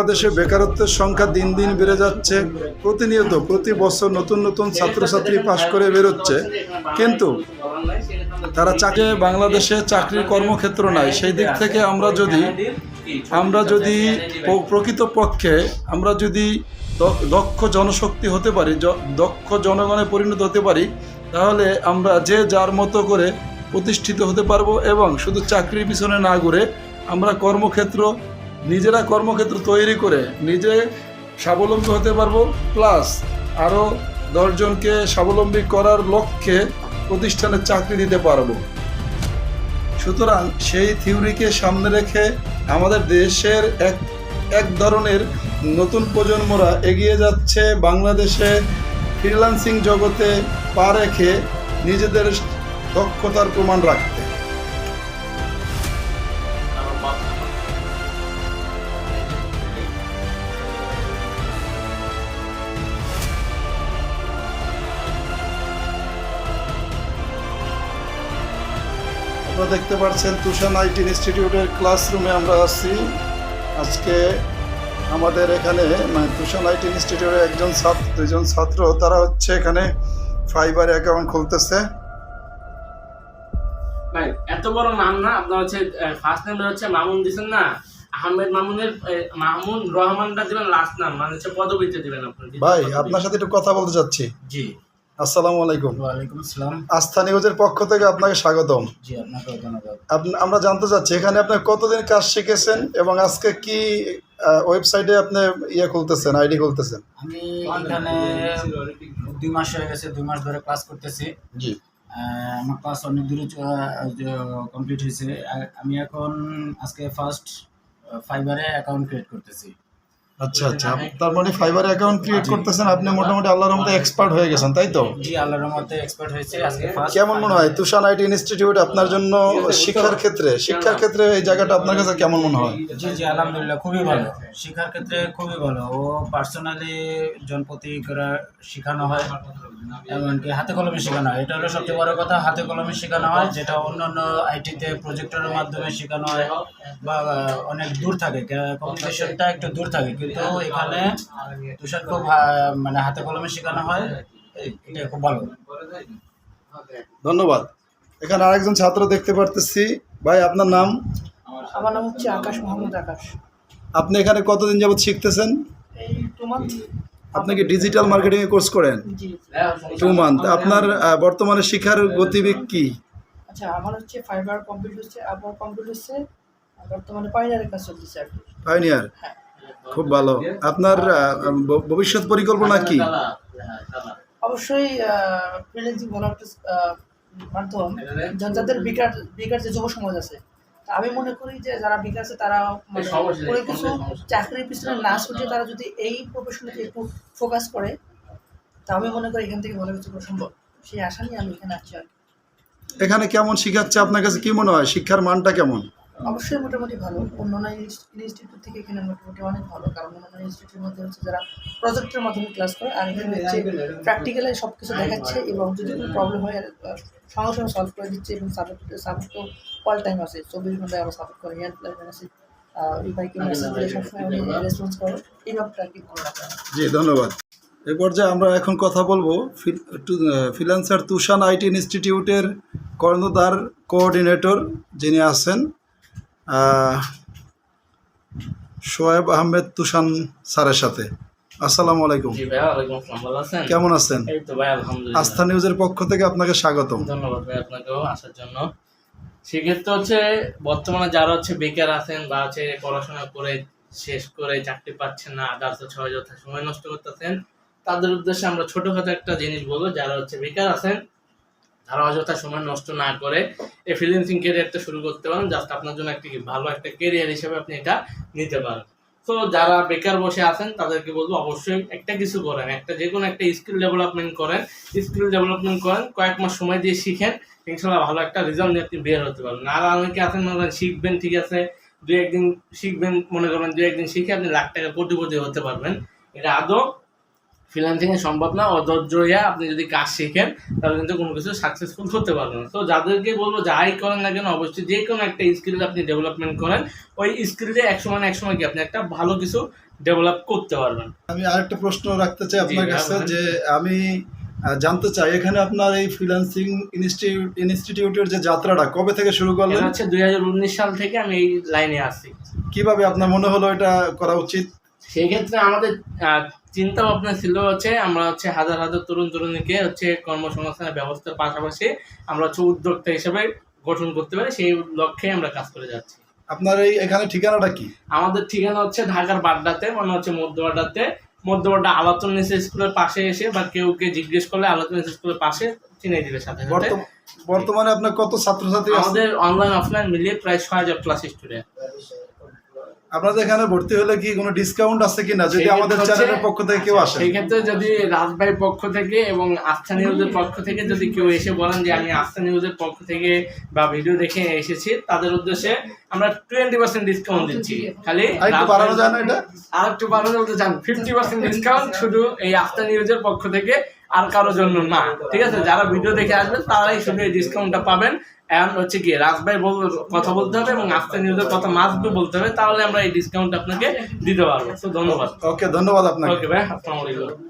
বাংলাদেশে বেকারত্বের সংখ্যা দিন দিন বেড়ে যাচ্ছে। প্রতিনিয়ত প্রতি বছর নতুন নতুন ছাত্রছাত্রী পাশ করে বেরোচ্ছে, কিন্তু তারা চাকরি বাংলাদেশে চাকরির কর্মক্ষেত্র নাই। সেই দিক থেকে আমরা যদি প্রকৃতপক্ষে আমরা যদি দক্ষ জনশক্তি হতে পারি, দক্ষ জনগণে পরিণত হতে পারি, তাহলে আমরা যে যার মতো করে প্রতিষ্ঠিত হতে পারবো এবং শুধু চাকরির পিছনে না ঘুরে আমরা নিজেরা কর্মক্ষেত্র তৈরি করে নিজে স্বাবলম্বী হতে পারবো, প্লাস আরও 10 জনকে স্বাবলম্বী করার লক্ষ্যে প্রতিষ্ঠানে চাকরি দিতে পারবো। সুতরাং সেই থিওরিকে সামনে রেখে আমাদের দেশের এক ধরনের নতুন প্রজন্মরা এগিয়ে যাচ্ছে বাংলাদেশে ফ্রিল্যান্সিং জগতে পা রেখে নিজেদের দক্ষতার প্রমাণ রাখতে। আপনারা দেখতে পাচ্ছেন তুষান আইটি ইনস্টিটিউটের ক্লাসরুমে আমরা আছি। আজকে আমাদের এখানে তুষান আইটি ইনস্টিটিউটের দুইজন ছাত্র তারা হচ্ছে এখানে ফাইবার অ্যাকাউন্ট খুলতেছে। ভাই এত বড় নাম না, আপনার হচ্ছে ফার্স্ট নেম হচ্ছে মামুন দিবেন না, আহমেদ মামুনের মামুন রহমানটা দিবেন, লাস্ট নাম মানে হচ্ছে পদবিতে দিবেন আপনি। ভাই আপনার সাথে একটু কথা বলতে চাচ্ছি। জি, আসসালামু আলাইকুম। ওয়ালাইকুম আসসালাম। আস্থা নিউজের পক্ষ থেকে আপনাকে স্বাগতম। জি, আপনাকে ধন্যবাদ। আমরা জানতে চাচ্ছি এখানে আপনি কতদিন কাজ শিখেছেন এবং আজকে কি ওয়েবসাইটে আপনি খুলতেছেন, আইডি খুলতেছেন? আমি এখানে 2 মাস হয়ে গেছে, 2 মাস ধরে ক্লাস করতেছি। জি, আমার ক্লাস অনেক দূরে কমপ্লিট হয়েছে। আমি এখন আজকে ফার্স্ট ফাইবারে অ্যাকাউন্ট ক্রিয়েট করতেছি। আচ্ছা আচ্ছা, তার মানে ফাইবার অ্যাকাউন্ট ক্রিয়েট করতেছেন। আপনি মোটামুটি আল্লাহর রহমতে এক্সপার্ট হয়ে গেছেন, তাই তো? জি, আল্লাহর রহমতে এক্সপার্ট হয়েছে আজকে ফার্স্ট। কেমন মনে হয় তুষান আইটি ইনস্টিটিউট আপনার জন্য শিক্ষার ক্ষেত্রে এই জায়গাটা আপনার কাছে কেমন মনে হয়? জি জি, আলহামদুলিল্লাহ খুবই ভালো, শিক্ষার ক্ষেত্রে খুবই ভালো। ও পার্সোনালি জনপ্রতি করা শেখানো হয়, এমনকি হাতে কলমে শেখানো হয়। এটা হলো সবচেয়ে বড় কথা, হাতে কলমে শেখানো হয়, যেটা অন্যান্য আইটিতে প্রজেক্টরের মাধ্যমে শেখানো হয় বা অনেক দূর থাকে, কমিউনিকেশনটা একটু দূর থাকে। কিন্তু এখানে তুষার খুব মানে হাতে কলমে শেখানো হয়, এটা খুব ভালো। ধন্যবাদ। এখানে আরেকজন ছাত্র দেখতে পারতেছি। ভাই আপনার নাম? আমার নাম হচ্ছে আকাশ, মোহাম্মদ আকাশ। আপনি এখানে কতদিন যাবত শিখতেছেন? এই 2 মান্থ। আপনি কি ডিজিটাল মার্কেটিং এ কোর্স করেন? জি। 2 মান্থ। আপনার বর্তমানে শিক্ষার গতিবেগ কি? আচ্ছা, আমার হচ্ছে ফাইবার কমপ্লিট হচ্ছে, আবার কমপ্লিট হচ্ছে, বর্তমানে পাইনারের কাজ চলতেছে আর কি। পাইনিয়ার, হ্যাঁ। খুব ভালো। আপনার ভবিষ্যৎ পরিকল্পনা কি? অবশ্যই ফ্রিল্যান্সিং ভালো একটা মাধ্যম, যাদের বেকার যে যুব সমাজ আছে, তা আমি মনে করি যে যারা বেকার আছে তারা মানে কোনো কিছু চাকরির পিছনে না ছুটে তারা যদি এই প্রফেশনে একটু ফোকাস করে, তা আমি মনে করি এখান থেকে ভালো কিছু করা সম্ভব। সেই আশা নিয়ে আমি এখানে আছি আর কি। এখানে কেমন শিখাচ্ছে, আপনার কাছে কি মনে হয় শিক্ষার মানটা কেমন? অবশ্যই মোটামুটি ভালো। অন্যান্য ইনস্টিটিউট থেকে এখানে মোটামুটি অনেক ভালো, কারণ অন্যান্য ইনস্টিটিউটের মধ্যে হচ্ছে যারা প্রজেক্টের মাধ্যমে ক্লাস করে, আর এখানে হচ্ছে প্র্যাকটিক্যালি সব কিছু দেখাচ্ছে এবং যদি কোনো প্রবলেম হয় সঙ্গে সঙ্গে সলভ করে দিচ্ছে, এবং সাপোর্ট তো অল টাইম আছে, 24 ঘন্টায় আমরা সাপোর্ট করে, হেল্পলাইন আছে। এই বাইকে মেসেজ দিলে সবসময় উনি রেসপন্স করে, এই ব্যাপারটা আর কি ভালো লাগে। জি, ধন্যবাদ। এই পর্যায়ে আমরা এখন কথা বলবো ফ্রিল্যান্সার তুষান আইটি ইনস্টিটিউটের কর্ণধার কোঅর্ডিনেটর যিনি আছেন শোয়েব আহমেদ তুষান স্যারের সাথে। আসসালামু আলাইকুম। জি ভাই, ওয়ালাইকুম আসসালাম। ভালো আছেন? কেমন আছেন? এই তো ভাই আলহামদুলিল্লাহ। আস্থা নিউজের পক্ষ থেকে আপনাকে স্বাগতম। ধন্যবাদ ভাই আপনাকেও আসার জন্য। সেক্ষেত্রে হচ্ছে বর্তমানে যারা হচ্ছে বেকার আছেন বা হচ্ছে পড়াশোনা করে শেষ করে চাকরি পাচ্ছেন না, আদার্স হচ্ছে অযথা সময় নষ্ট করতেছেন, তাদের উদ্দেশ্যে আমরা ছোটখাটো একটা জিনিস বলবো। যারা হচ্ছে বেকার আছেন, তারা অযথা সময় নষ্ট না করে এই ফ্রিল্যান্সিং ক্যারিয়ারটা শুরু করতে পারেন। জাস্ট আপনার জন্য একটা ভালো একটা ক্যারিয়ার হিসেবে আপনি এটা নিতে পারেন। তো যারা বেকার বসে আছেন তাদেরকে বলবো অবশ্যই একটা কিছু করেন, যে কোনো একটা স্কিল ডেভেলপমেন্ট করেন। কয়েক মাস সময় দিয়ে শিখেন, ইনশাল্লাহ ভালো একটা রেজাল্ট নিয়ে আপনি বের হতে পারবেন। আর অনেকে আছেন মনে করেন শিখবেন, ঠিক আছে, 2-1 দিন শিখবেন, মনে করেন 2-1 দিন শিখে আপনি লাখ টাকা কোটিপতি হতে পারবেন, এটা আদৌ ফ্রিল্যান্সিং এ সম্ভব না, অধৈর্য হয়ে আপনি যদি কাজ শিখেন তাহলে কিন্তু কোনো কিছু সাকসেসফুল করতে পারবেন না। তো যাদেরকে বলবো যাই করেন না কেন অবশ্যই যে কোনো একটা স্কিল আপনি ডেভেলপমেন্ট করেন, ওই স্কিলটা একসময় কি আপনি একটা ভালো কিছু ডেভেলপ করতে পারবেন। আমি আরেকটা প্রশ্ন রাখতে চাই আপনার জি, কাছে, বলেন। যে আমি জানতে চাই এখানে আপনার এই ফ্রিল্যান্সিং ইনস্টিটিউটের যে যাত্রাটা কবে থেকে শুরু করলেন? এটা হচ্ছে 2019 সাল থেকে আমি এই লাইনে আছি। কিভাবে আপনার মনে হলো এটা করা উচিত? সেই ক্ষেত্রে আমাদের চিন্তা ভাবনা ছিল হচ্ছে আমরা হচ্ছে হাজার হাজার তরুণ তরুণীকে হচ্ছে কর্মসংস্থানের ব্যবস্থার পাশাপাশি আমরা হচ্ছে উদ্যোক্তা হিসেবে গঠন করতে পারি, সেই লক্ষ্যে আমরা কাজ করে যাচ্ছি। আপনার এই এখানে ঠিকানাটা কি? আমাদের ঠিকানা হচ্ছে ঢাকার বাড্ডাতে, মানে হচ্ছে মধ্যবাড্ডা আলোচনা নিচে স্কুলের পাশে এসে বা কেউকে জিজ্ঞেস করলে আলোচনা নিচে স্কুলের পাশে চিনে দিবে সাথে সাথে। বর্তমানে আপনার কত ছাত্রছাত্রী আছে? আমাদের অনলাইন অফলাইন মিলিয়ে প্রায় 6000 প্লাস স্টুডেন্ট। আপনাদের এখানে ভর্তি হলে কি কোনো ডিসকাউন্ট আছে কিনা যদি আমাদের চ্যানেলের পক্ষ থেকে কেউ আসে? সেই ক্ষেত্রে যদি রাজভাইয়ের পক্ষ থেকে এবং আস্থা নিউজের পক্ষ থেকে যদি কেউ এসে বলেন যে আমি আস্থা নিউজের পক্ষ থেকে বা ভিডিও দেখে এসেছি, তাদের উদ্দেশ্যে আমরা 20% ডিসকাউন্ট দিচ্ছি। খালি আরেকটু বাড়ানো যায় না এটা? আর একটু বাড়ানো বলতে চান 50% ডিসকাউন্ট শুধু এই আস্থা নিউজের পক্ষ থেকে, আর কারোর জন্য না। ঠিক আছে, যারা ভিডিও দেখে আসবেন তারাই শুধু এই ডিসকাউন্টটা পাবেন। এখন হচ্ছে কি রাজভাই কথা বলতে হবে এবং আস্থা নিউজের কথা মাস্ট বলতে হবে, তাহলে আমরা এই ডিসকাউন্ট আপনাকে দিতে পারবো। তো ধন্যবাদ। ওকে, ধন্যবাদ আপনাকে। ওকে ভাই, আসসালামু আলাইকুম।